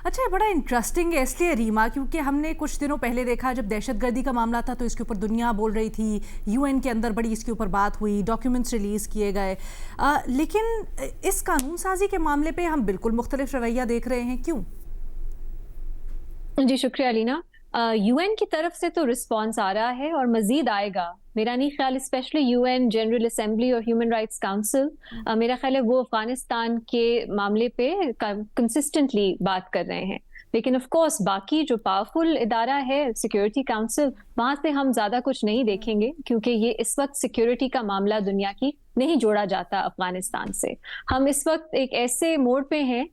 अच्छा, ये बड़ा इंटरेस्टिंग है इसलिए रीमा, क्योंकि हमने कुछ दिनों पहले देखा जब दहशतगर्दी का मामला था तो इसके ऊपर दुनिया बोल रही थी, यूएन के अंदर बड़ी इसके ऊपर बात हुई, डॉक्यूमेंट्स रिलीज़ किए गए। लेकिन इस कानून साजी के मामले पे हम बिल्कुल मुख्तलिफ रवैया देख रहे हैं, क्यों? जी शुक्रिया अलीना। यूएन की तरफ से तो रिस्पॉन्स आ रहा है और मजीद आएगा। मेरा नहीं ख्याल, स्पेशली यूएन जनरल असेंबली और ह्यूमन राइट्स काउंसिल, मेरा ख्याल है वो अफगानिस्तान के मामले पे कंसिस्टेंटली बात कर रहे हैं। लेकिन ऑफ कोर्स बाकी जो पावरफुल इदारा है सिक्योरिटी काउंसिल, वहां से हम ज्यादा कुछ नहीं देखेंगे, क्योंकि ये इस वक्त सिक्योरिटी का मामला दुनिया की नहीं जोड़ा जाता अफगानिस्तान से। हम इस वक्त एक ऐसे मोड़ पे हैं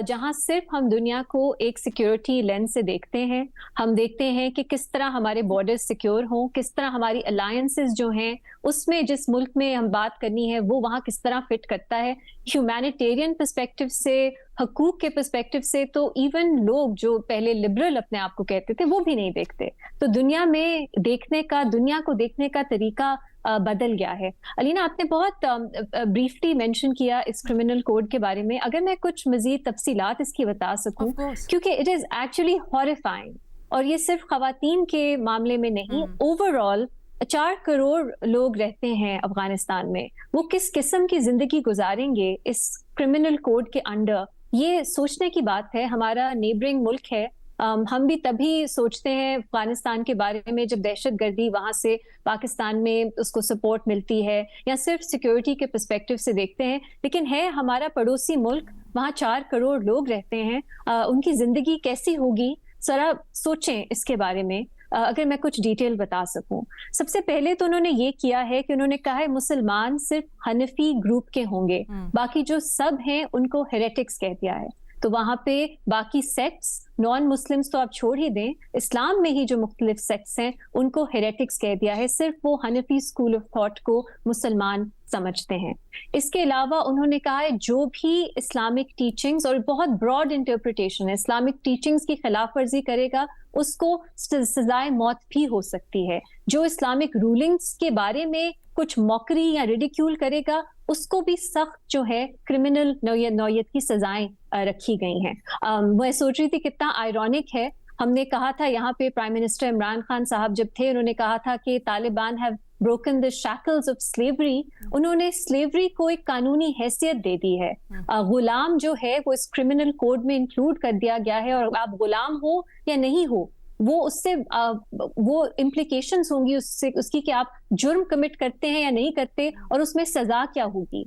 जहां सिर्फ हम दुनिया को एक सिक्योरिटी लेंस से देखते हैं। हम देखते हैं कि किस तरह हमारे बॉर्डर सिक्योर हों, किस तरह हमारी अलायंसेस जो हैं उसमें जिस मुल्क में हम बात करनी है वो वहां किस तरह फिट करता है। ह्यूमैनिटेरियन पर्सपेक्टिव से, हकूक के पर्सपेक्टिव से तो इवन लोग जो पहले लिबरल अपने आप को कहते थे वो भी नहीं देखते। तो दुनिया में देखने का, दुनिया को देखने का तरीका बदल गया है। अलीना, आपने बहुत ब्रीफली मेंशन किया इस क्रिमिनल कोड के बारे में। अगर मैं कुछ मजीद तफसीलात इसकी बता सकूं, क्योंकि इट इज एक्चुअली हॉरिफाइंग। और ये सिर्फ खवातीन के मामले में नहीं, ओवरऑल 4 करोड़ लोग रहते हैं अफगानिस्तान में। वो किस किस्म की जिंदगी गुजारेंगे इस क्रिमिनल कोड के अंडर, ये सोचने की बात है। हमारा नेबरिंग मुल्क है। हम भी तभी सोचते हैं अफगानिस्तान के बारे में जब दहशतगर्दी वहां से पाकिस्तान में उसको सपोर्ट मिलती है, या सिर्फ सिक्योरिटी के पर्सपेक्टिव से देखते हैं। लेकिन है हमारा पड़ोसी मुल्क, वहाँ 4 करोड़ लोग रहते हैं। उनकी जिंदगी कैसी होगी, जरा सोचें इसके बारे में। अगर मैं कुछ डिटेल बता सकूं, सबसे पहले तो उन्होंने ये किया है कि उन्होंने कहा है मुसलमान सिर्फ हनफी ग्रुप के होंगे, बाकी जो सब हैं उनको हेरेटिक्स कह दिया है। तो वहां पे बाकी सेक्ट्स, नॉन मुस्लिम्स तो आप छोड़ ही दें, इस्लाम में ही जो मुख्तलिफ सेक्ट्स हैं उनको हेरेटिक्स कह दिया है। सिर्फ वो हनफी स्कूल ऑफ थॉट को मुसलमान समझते हैं। इसके अलावा उन्होंने कहा है जो भी इस्लामिक टीचिंग्स, और बहुत ब्रॉड इंटरप्रिटेशन है, इस्लामिक टीचिंग्स की खिलाफ वर्जी करेगा उसको सजाए मौत भी हो सकती है। जो इस्लामिक रूलिंग्स के बारे में कुछ मॉकरी या रिडिक्यूल करेगा उसको भी सख्त जो है क्रिमिनल नौयत की सजाएं रखी गई हैं। मैं सोच रही थी कितना आयरॉनिक है। हमने कहा था यहाँ पे प्राइम मिनिस्टर इमरान खान साहब जब थे, उन्होंने कहा था कि Taliban have broken the shackles of slavery. उन्होंने स्लेवरी को एक कानूनी हैसियत दे दी है। गुलाम जो है वो इस क्रिमिनल कोड में इंक्लूड कर दिया गया है, और आप गुलाम हो या नहीं हो वो उससे वो इम्प्लीकेशंस होंगी उससे, उसकी कि आप जुर्म कमिट करते हैं या नहीं करते, और उसमें सजा क्या होगी।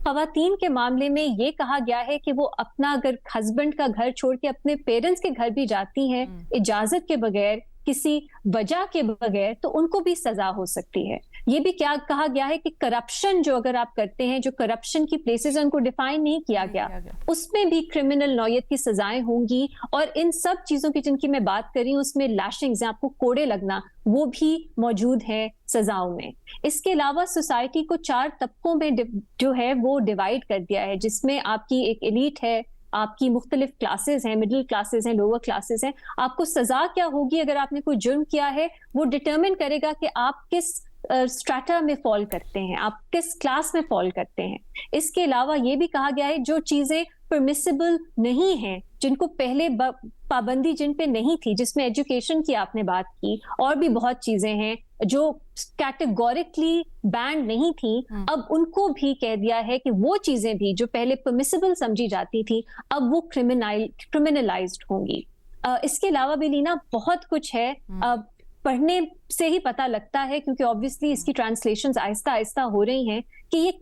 खवातीन के मामले में ये कहा गया है कि वो अपना अगर हस्बैंड का घर छोड़ के अपने पेरेंट्स के घर भी जाती हैं इजाजत के बगैर, किसी वजह के बगैर, तो उनको भी सजा हो सकती है। ये भी क्या कहा गया है कि करप्शन जो अगर आप करते हैं, जो करप्शन की प्लेसेस हैं उनको डिफाइन नहीं किया गया, उसमें भी क्रिमिनल नौयत की सजाएं होंगी। और इन सब चीजों की जिनकी मैं बात कर रही हूँ उसमें लैशिंग्स, आपको कोड़े लगना, वो भी मौजूद है सजाओं में। इसके अलावा सोसाइटी को 4 तबकों में जो है वो डिवाइड कर दिया है, जिसमें आपकी एक एलीट है, आपकी मुख्तलिफ क्लासेस हैं, मिडिल क्लासेस हैं, लोअर क्लासेस हैं। आपको सजा क्या होगी अगर आपने कोई जुर्म किया है, वो डिटरमिन करेगा कि आप किस स्ट्रैटा में फॉल करते हैं, आप किस क्लास में फॉल करते हैं। इसके अलावा ये भी कहा गया है जो चीजें परमिसिबल नहीं हैं, जिनको पहले पाबंदी जिन पे नहीं थी, जिसमें एजुकेशन की आपने बात की, और भी बहुत चीजें हैं जो कैटेगोरिकली बैंड नहीं थी, अब उनको भी कह दिया है कि वो चीजें भी जो पहले परमिसिबल समझी जाती थी अब वो क्रिमिनलाइज्ड होंगी। इसके अलावा भी लीना बहुत कुछ है। पढ़ने से ही पता लगता है, क्योंकि ऑब्वियसली इसकी ट्रांसलेशंस आहिस्ता आहिस्ता हो रही हैं, कि ये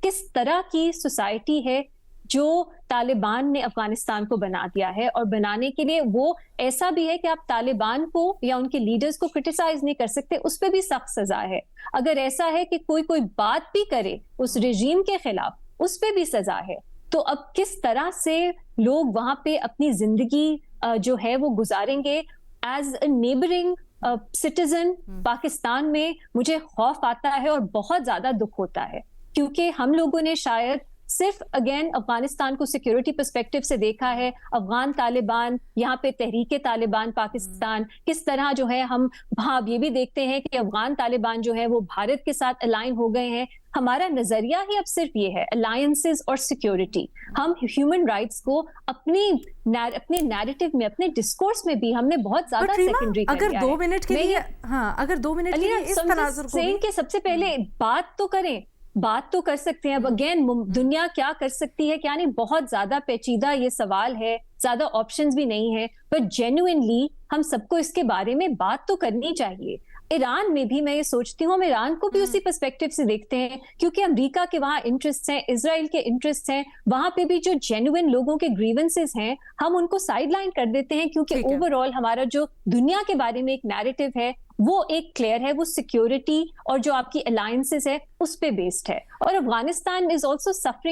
किस तरह की सोसाइटी है जो तालिबान ने अफगानिस्तान को बना दिया है। और बनाने के लिए वो ऐसा भी है कि आप तालिबान को या उनके लीडर्स को क्रिटिसाइज नहीं कर सकते, उस पर भी सख्त सजा है। अगर ऐसा है कि कोई बात भी करे उस रेजीम के खिलाफ, उस पर भी सजा है। तो अब किस तरह से लोग वहां पे अपनी जिंदगी जो है वो गुजारेंगे as a neighbouring citizen Pakistan में, मुझे खौफ आता है और बहुत ज्यादा दुख होता है, क्योंकि हम लोगों ने शायद सिर्फ अगेन अफगानिस्तान को सिक्योरिटी पर्सपेक्टिव से देखा है, अफगान तालिबान, यहाँ पे तहरीके तालिबान पाकिस्तान, किस तरह जो है हम वहाँ ये भी देखते हैं कि अफगान तालिबान जो है वो भारत के साथ अलाइन हो गए हैं। हमारा नजरिया ही अब सिर्फ ये है, अलायंसेस और सिक्योरिटी। हम ह्यूमन राइट्स को अपने नैरेटिव में, अपने डिस्कोर्स में भी हमने बहुत ज्यादा सेकेंडरी कर अगर दिया 2 है। मिनट के लिए, हाँ, अगर 2 मिनट के लिए इस तनाजुर को भी के सबसे पहले बात तो करें, बात तो कर सकते हैं। अब अगेन दुनिया क्या कर सकती है क्या नहीं, बहुत ज्यादा पेचीदा ये सवाल है, ज्यादा ऑप्शंस भी नहीं है, पर जेन्युइनली हम सबको इसके बारे में बात तो करनी चाहिए। ईरान में भी मैं ये सोचती हूँ, हम ईरान को भी उसी पर्सपेक्टिव से देखते हैं, क्योंकि अमेरिका के वहाँ इंटरेस्ट हैं, इजराइल के इंटरेस्ट हैं, वहां पे भी जो जेन्युइन लोगों के ग्रीवेंसेस हैं हम उनको साइडलाइन कर देते हैं, क्योंकि ओवरऑल हमारा जो दुनिया के बारे में एक नैरेटिव है वो एक क्लियर है, वो सिक्योरिटी और जो आपकी अलायंसेस है उस पे बेस्ड है। और अफगानिस्तान इज ऑल्सो सफरिंग